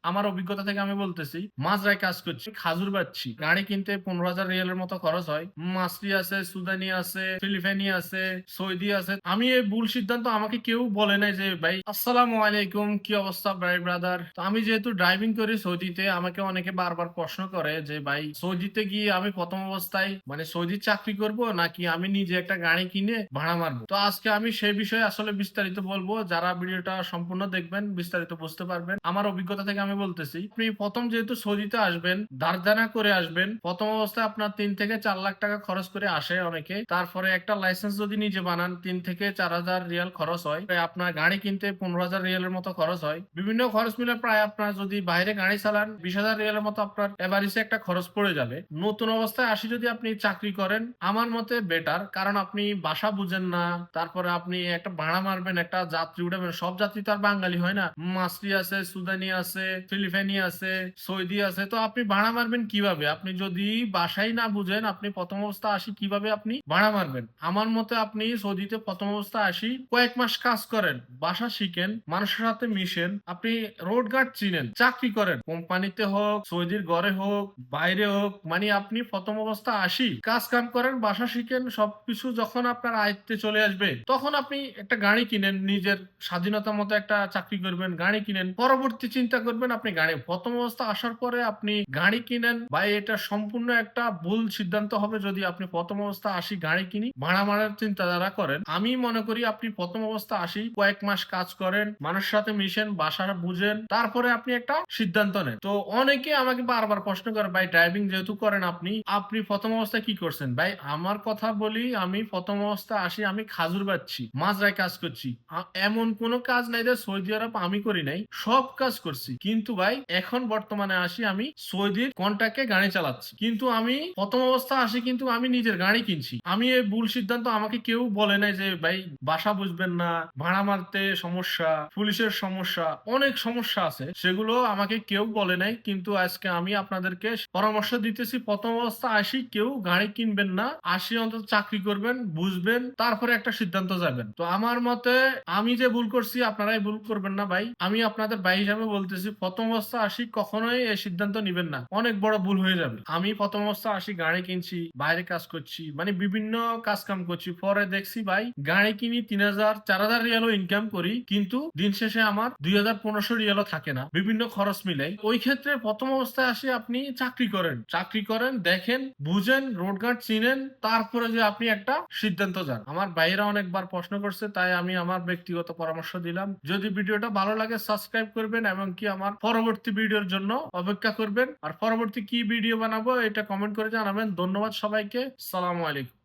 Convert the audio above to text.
আমার অভিজ্ঞতা থেকে আমি বলতেছি, মাজরায় কাজ করছি, খাজুর বাচ্ছি। গাড়ি কিনতে 15,000 রিয়ালের মতো খরচ হয়। মাসরি আছে, সুদানি আছে, ফিলিপাইনি আছে, সৌদি আছে। আমি এই ভুল সিদ্ধান্ত আমাকে কেউ বলে নাই যে ভাই আসসালামু আলাইকুম, কি অবস্থা ভাই ব্রাদার। তো আমি যেহেতু ড্রাইভিং করি সৌদিতে, আমাকে অনেকে বারবার প্রশ্ন করে যে ভাই সৌদিতে গিয়ে আমি প্রথম অবস্থায় মানে সৌদির চাকরি করব নাকি আমি নিজে একটা গাড়ি কিনে ভাড়া মারবো। তো আজকে আমি সেই বিষয়ে আসলে বিস্তারিত বলবো। যারা ভিডিওটা সম্পূর্ণ দেখবেন বিস্তারিত বুঝতে পারবেন। আমার অভিজ্ঞতা থেকে আমি বলতেছি, আপনি প্রথম যেহেতু সৌদিতে আসবেন, ধারদানা করে আসবেন, প্রথম অবস্থায় আপনার 3 থেকে 4 লাখ টাকা খরচ করে আসে অনেকে। তারপরে একটা লাইসেন্স যদি নিজে বানান 3 থেকে 4 হাজার রিয়াল খরচ হয়। আপনার গাড়ি কিনতে 15,000 রিয়ালের মতো খরচ হয়। বিভিন্ন খরচ মিলে প্রায় আপনার যদি বাইরে গাড়ি চালান 20,000 রিয়ালের মতো আপনার এভারেজে একটা খরচ পড়ে যাবে। নতুন অবস্থায় আসি যদি আপনি চাকরি করেন আমার মতে বেটার, কারণ আপনি ভাষা বুঝেন না। তারপরে আপনি একটা ভাড়া মারবেন, একটা যাত্রী উঠাবেন। সব যাত্রী তো আর বাঙালি হয় না, মাসরি আছে, সুদানি আছে, ফিলিপাইনি আছে, সৌদি আছে। তো আপনি ভাড়া মারবেন কিভাবে? আপনি যদি ভাষাই না বুঝেন, আপনি প্রথম অবস্থা আসি কিভাবে আপনি ভাড়া মারবেন? আমার মতে আপনি সৌদিতে প্রথম অবস্থা আসি কয়েক মাস কাজ করেন, ভাষা শিখেন, মানুষের সাথে মিশেন, আপনি রোড গার্ড চিনেন, চাকরি করেন, কোম্পানিতে হোক, সৌদির ঘরে হোক, বাইরে হোক, মানে আপনি প্রথম অবস্থা আসি কাজ কাম করেন, ভাষা শিখেন, সবকিছু যখন আপনার আয়ত্তে চলে আসবে তখন আপনি একটা গাড়ি কিনেন, নিজের স্বাধীনতা মতো একটা চাকরি করবেন, গাড়ি কিনেন, পরবর্তী চিন্তা করবেন আপনি গাড়ি। প্রথম অবস্থা আসার পরে আপনি গাড়ি কিনেন ভাই, এটা সম্পূর্ণ একটা ভুল সিদ্ধান্ত হবে যদি আপনি প্রথম অবস্থা আসি গাড়ি কিনি ভাড়া মারার চিন্তাধারা করেন। আমি মনে করি আপনি প্রথম অবস্থা আসি কয়েক মাস কাজ করেন, মানুষের সাথে মিশেন, ভাষা বুঝেন, তারপরে আপনি একটা সিদ্ধান্ত নেন। তো অনেকে আমাকে বারবার প্রশ্ন করে ভাই ড্রাইভিং যেহেতু করেন আপনি আপনি প্রথম অবস্থায় কি করছেন। ভাই আমার কথা বলি, আমি প্রথম অবস্থায় আসি আমি খাজুর বাচ্ছি, মাজরায় কাজ করছি। এমন কোনো কাজ নাই যে সৌদি আরব আমি করি নাই, সব কাজ করছি। কিন্তু ভাই এখন বর্তমানে আসি আমি সৌদির কন্ট্রাক্টে গাড়ি চালাচ্ছি, কিন্তু আমি প্রথম অবস্থা আসি কিন্তু আমি নিজের গাড়ি কিনছি। আমি এই ভুল সিদ্ধান্ত আমাকে কেউ বলে নাই যে ভাই বাসা বুঝবেন না, ভাড়া মারতে সমস্যা, পুলিশের সমস্যা, অনেক সমস্যা আছে, সেগুলো আমাকে কেউ বলে নাই। কিন্তু আজকে আমি আপনাদেরকে পরামর্শ দিতেছি, প্রথম অবস্থা আসি কেউ গাড়ি কিনবেন না, আসি অন্তত চাকরি করবেন, বুঝবেন, তারপরে একটা সিদ্ধান্ত যাবেন। তো আমার মতে আমি যে ভুল করছি আপনারাই ভুল করবেন না ভাই। আমি আপনাদের ভাই হিসাবে বলতেছি, প্রথম অবস্থা আসি কখনোই এই সিদ্ধান্ত নিবেন না, অনেক বড় ভুল হয়ে যাবে। আমি প্রথম অবস্থা আসি গাড়ি কিনছি, বাইরে কাজ করছি, মানে বিভিন্ন কাজ কাম করছি, পরে দেখছি ভাই গাড়ি কিনি 3,000 4,000 রিয়ালও ইনকাম করি, কিন্তু দিন শেষে আমার 2,500 রিয়ালও থাকে না, বিভিন্ন খরচ মিলাই। ওই ক্ষেত্রে প্রথম অবস্থায় আসি আপনি চাকরি করেন, চাকরি করেন, দেখেন, বুঝেন, রোড গার্ড চিনেন, তারপরে যে আপনি একটা সিদ্ধান্ত যান। আমার ভাইয়েরা অনেকবার প্রশ্ন করছে, তাই আমি আমার ব্যক্তিগত পরামর্শ দিলাম। যদি ভিডিওটা ভালো লাগে সাবস্ক্রাইব করবেন এবং কি আমার পরবর্তী ভিডিওর জন্য অপেক্ষা করবেন। আর পরবর্তী কি ভিডিও বানাবো এটা কমেন্ট করে জানাবেন। ধন্যবাদ সবাইকে। সালামু আলাইকুম।